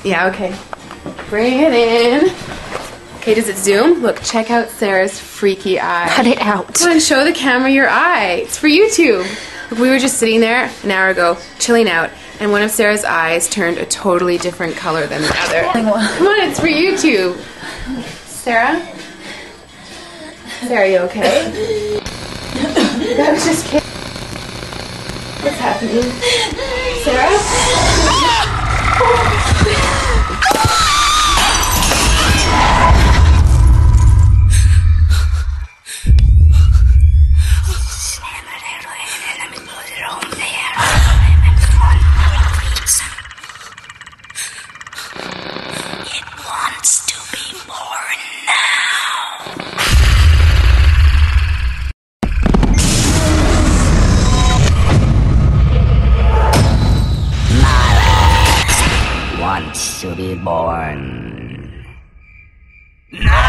Yeah, okay. Bring it in. Okay, does it zoom? Look, check out Sarah's freaky eye. Cut it out. Come on, show the camera your eye. It's for YouTube. Look, we were just sitting there an hour ago, chilling out, and one of Sarah's eyes turned a totally different color than the other. Come on, it's for YouTube. Sarah? Sarah, are you okay? That was just kidding. What's happening? Sarah? It wants to be born now. Wants to be born. No!